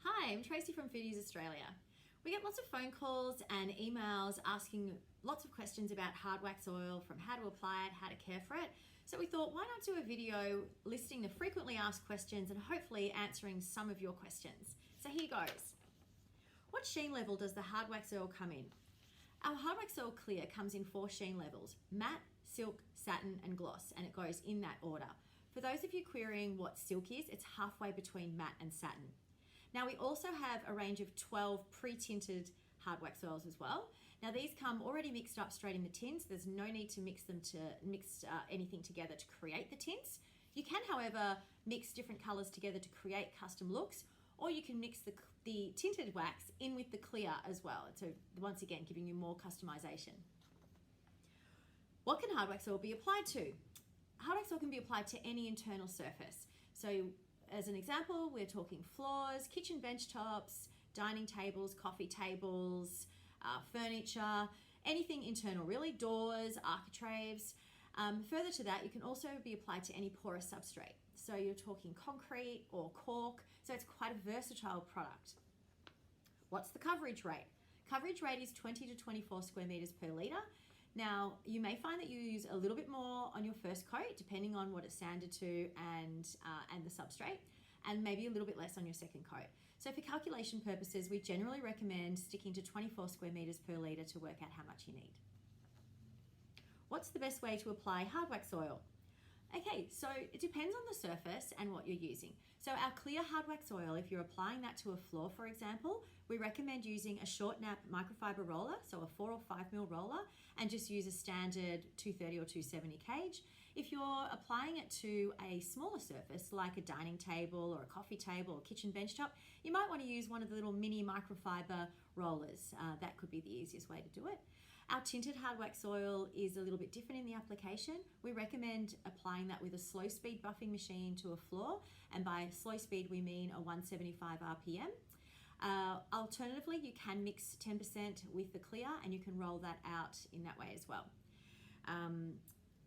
Hi, I'm Tracy from Fiddes Australia. We get lots of phone calls and emails asking lots of questions about hard wax oil, from how to apply it, how to care for it. So we thought, why not do a video listing the frequently asked questions and hopefully answering some of your questions. So here goes. What sheen level does the hard wax oil come in? Our hard wax oil clear comes in 4 sheen levels: matte, silk, satin and gloss, and it goes in that order. For those of you querying what silk is, it's halfway between matte and satin. Now we also have a range of 12 pre-tinted hard wax oils as well. Now these come already mixed up straight in the tins. There's no need to mix anything together to create the tints. You can, however, mix different colors together to create custom looks, or you can mix the tinted wax in with the clear as well. So once again, giving you more customization. What can hard wax oil be applied to? Hard wax oil can be applied to any internal surface. So as an example, we're talking floors, kitchen bench tops, dining tables, coffee tables, furniture, anything internal really, doors, architraves. Further to that, you can also be applied to any porous substrate. So you're talking concrete or cork, so it's quite a versatile product. What's the coverage rate? Coverage rate is 20 to 24 square meters per litre. Now, you may find that you use a little bit more on your first coat, depending on what it's sanded to and the substrate, and maybe a little bit less on your second coat. So for calculation purposes, we generally recommend sticking to 24 square meters per litre to work out how much you need. What's the best way to apply hard wax oil? Okay, so it depends on the surface and what you're using. So our clear hard wax oil, if you're applying that to a floor, for example, we recommend using a short nap microfiber roller, so a 4 or 5 mil roller, and just use a standard 230 or 270 gauge. If you're applying it to a smaller surface, like a dining table or a coffee table or kitchen bench top, you might want to use one of the little mini microfiber rollers. That could be the easiest way to do it. Our tinted hard wax oil is a little bit different in the application. We recommend applying that with a slow speed buffing machine to a floor, and by slow speed we mean a 175 RPM. Alternatively, you can mix 10% with the clear and you can roll that out in that way as well.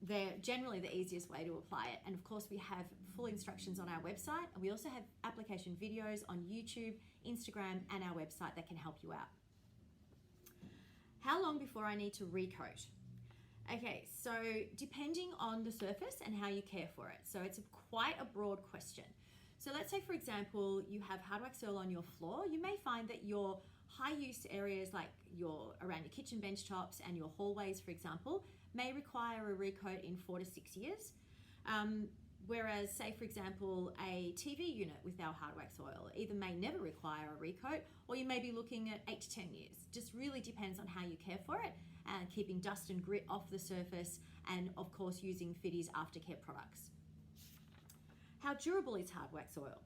They're generally the easiest way to apply it, and of course we have full instructions on our website, and we also have application videos on YouTube, Instagram and our website that can help you out. How long before I need to recoat? Okay, so depending on the surface and how you care for it. So it's quite a broad question. So let's say, for example, you have hard wax oil on your floor. You may find that your high use areas, like around your kitchen bench tops and your hallways, for example, may require a recoat in 4 to 6 years. Whereas, say for example, a TV unit with our hard wax oil either may never require a recoat, or you may be looking at 8 to 10 years. Just really depends on how you care for it, and keeping dust and grit off the surface, and of course using Fiddes aftercare products. How durable is hard wax oil?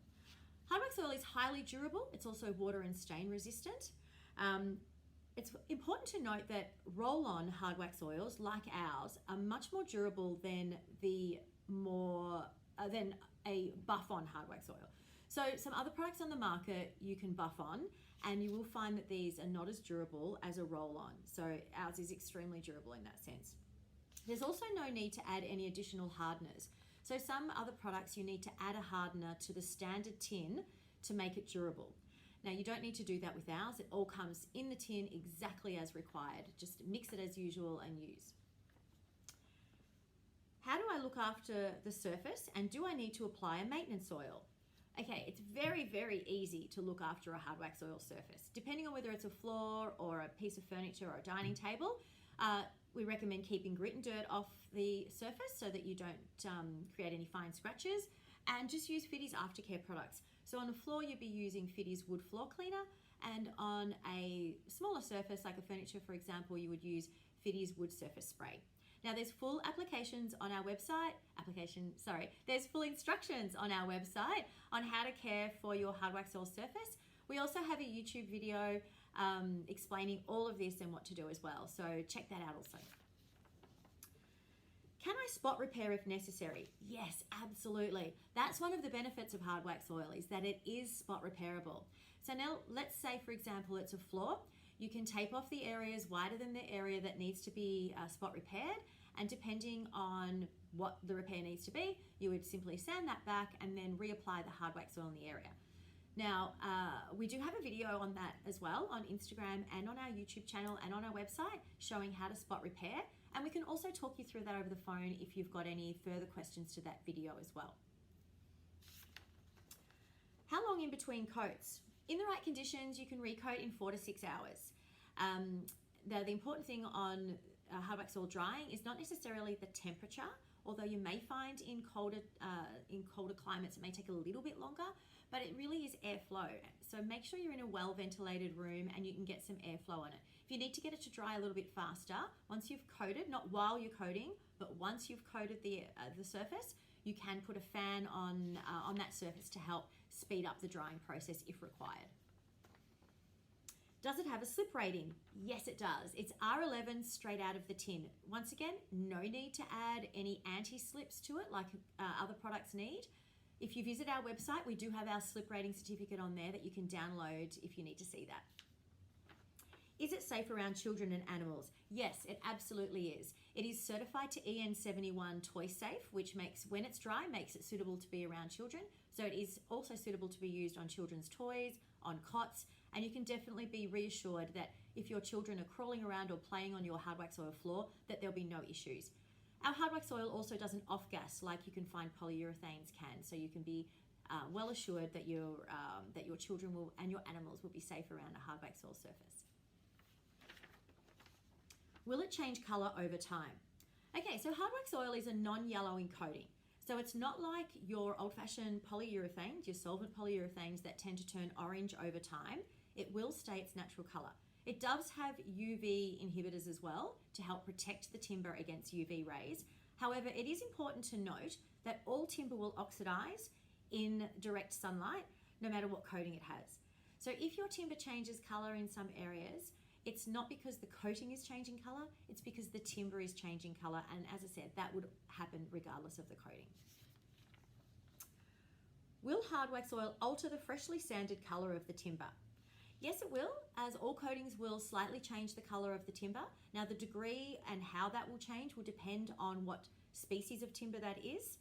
Hard wax oil is highly durable. It's also water and stain resistant. It's important to note that roll-on hard wax oils like ours are much more durable than than a buff-on hard wax oil. So some other products on the market you can buff on, and you will find that these are not as durable as a roll-on. So ours is extremely durable in that sense. There's also no need to add any additional hardeners. So some other products you need to add a hardener to the standard tin to make it durable. Now you don't need to do that with ours. It all comes in the tin exactly as required. Just mix it as usual and use. How do I look after the surface, and do I need to apply a maintenance oil? Okay, it's very, very easy to look after a hard wax oil surface. Depending on whether it's a floor or a piece of furniture or a dining table, we recommend keeping grit and dirt off the surface so that you don't create any fine scratches, and just use Fiddes aftercare products. So on the floor, you'd be using Fiddes wood floor cleaner, and on a smaller surface like a furniture, for example, you would use Fiddes wood surface spray. Now there's full applications on our website, there's full instructions on our website on how to care for your hard wax oil surface. We also have a YouTube video explaining all of this and what to do as well, so check that out also. Can I spot repair if necessary? Yes, absolutely. That's one of the benefits of hard wax oil, is that it is spot repairable. So now let's say, for example, it's a floor. You can tape off the areas wider than the area that needs to be spot repaired, and depending on what the repair needs to be, you would simply sand that back and then reapply the hard wax oil in the area. Now, we do have a video on that as well on Instagram and on our YouTube channel and on our website showing how to spot repair. And we can also talk you through that over the phone if you've got any further questions to that video as well. How long in between coats? In the right conditions, you can recoat in 4 to 6 hours. The important thing on hard wax oil drying is not necessarily the temperature, although you may find in colder climates it may take a little bit longer, but it really is airflow. So make sure you're in a well-ventilated room and you can get some airflow on it. If you need to get it to dry a little bit faster, once you've coated, not while you're coating, but once you've coated the surface, you can put a fan on that surface to help speed up the drying process if required. Does it have a slip rating? Yes, it does. It's R11 straight out of the tin. Once again, no need to add any anti-slips to it like other products need. If you visit our website, we do have our slip rating certificate on there that you can download if you need to see that. Is it safe around children and animals? Yes, it absolutely is. It is certified to EN71 Toy Safe, which makes, when it's dry, makes it suitable to be around children. So it is also suitable to be used on children's toys, on cots, and you can definitely be reassured that if your children are crawling around or playing on your hard wax oil floor, that there'll be no issues. Our hard wax oil also doesn't off-gas like you can find polyurethanes can, so you can be well assured that your children will and your animals will be safe around a hard wax oil surface. Will it change color over time? Okay, so hard wax oil is a non-yellowing coating. So it's not like your old-fashioned polyurethanes, your solvent polyurethanes that tend to turn orange over time. It will stay its natural color. It does have UV inhibitors as well to help protect the timber against UV rays. However, it is important to note that all timber will oxidize in direct sunlight, no matter what coating it has. So if your timber changes color in some areas, it's not because the coating is changing color, it's because the timber is changing color. And as I said, that would happen regardless of the coating. Will hard wax oil alter the freshly sanded color of the timber? Yes, it will, as all coatings will slightly change the color of the timber. Now, the degree and how that will change will depend on what species of timber that is.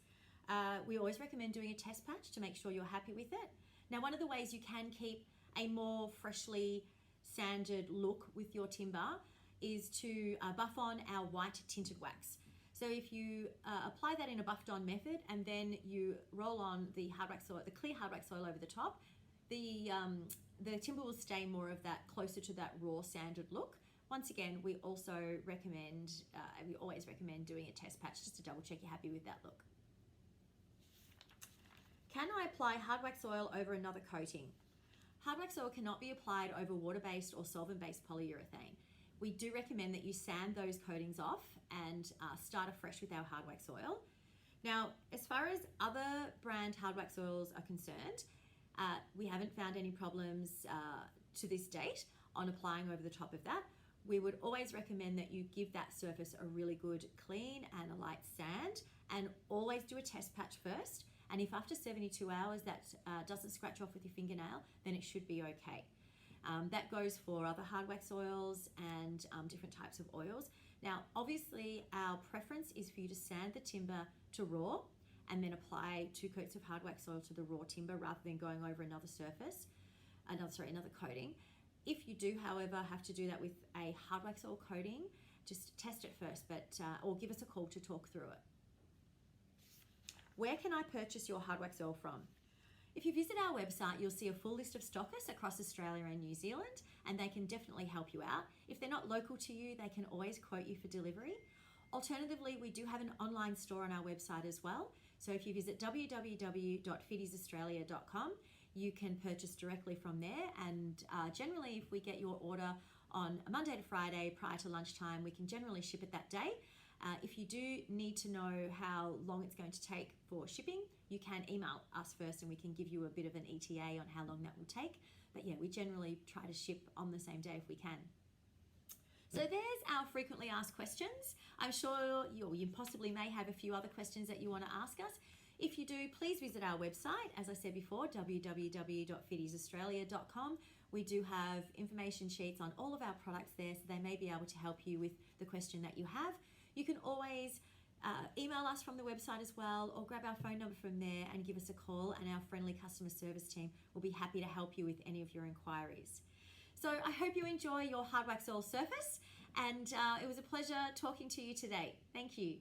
We always recommend doing a test patch to make sure you're happy with it. Now, one of the ways you can keep a more freshly sanded look with your timber is to buff on our white tinted wax. So if you apply that in a buffed on method and then you roll on the hard wax oil, the clear hard wax oil over the top, the timber will stay more of that, closer to that raw sanded look. Once again, we also recommend, we always recommend doing a test patch just to double check you're happy with that look. Can I apply hard wax oil over another coating? Hard wax oil cannot be applied over water-based or solvent-based polyurethane. We do recommend that you sand those coatings off and start afresh with our hard wax oil. Now, as far as other brand hard wax oils are concerned, we haven't found any problems to this date on applying over the top of that. We would always recommend that you give that surface a really good clean and a light sand, and always do a test patch first. And if after 72 hours that doesn't scratch off with your fingernail, then it should be okay. That goes for other hard wax oils and different types of oils. Now, obviously, our preference is for you to sand the timber to raw and then apply 2 coats of hard wax oil to the raw timber rather than going over another surface, another coating. If you do, however, have to do that with a hard wax oil coating, just test it first, or give us a call to talk through it. Where can I purchase your hard wax oil from? If you visit our website, you'll see a full list of stockists across Australia and New Zealand, and they can definitely help you out. If they're not local to you, they can always quote you for delivery. Alternatively, we do have an online store on our website as well. So if you visit www.fiddesaustralia.com, you can purchase directly from there. And generally, if we get your order on a Monday to Friday prior to lunchtime, we can generally ship it that day. If you do need to know how long it's going to take for shipping, you can email us first and we can give you a bit of an ETA on how long that will take. But yeah, we generally try to ship on the same day if we can. So there's our frequently asked questions. I'm sure you possibly may have a few other questions that you want to ask us. If you do, please visit our website, as I said before, www.fiddesaustralia.com. We do have information sheets on all of our products there, so they may be able to help you with the question that you have. You can always email us from the website as well, or grab our phone number from there and give us a call, and our friendly customer service team will be happy to help you with any of your inquiries. So I hope you enjoy your hard wax oil surface, and it was a pleasure talking to you today. Thank you.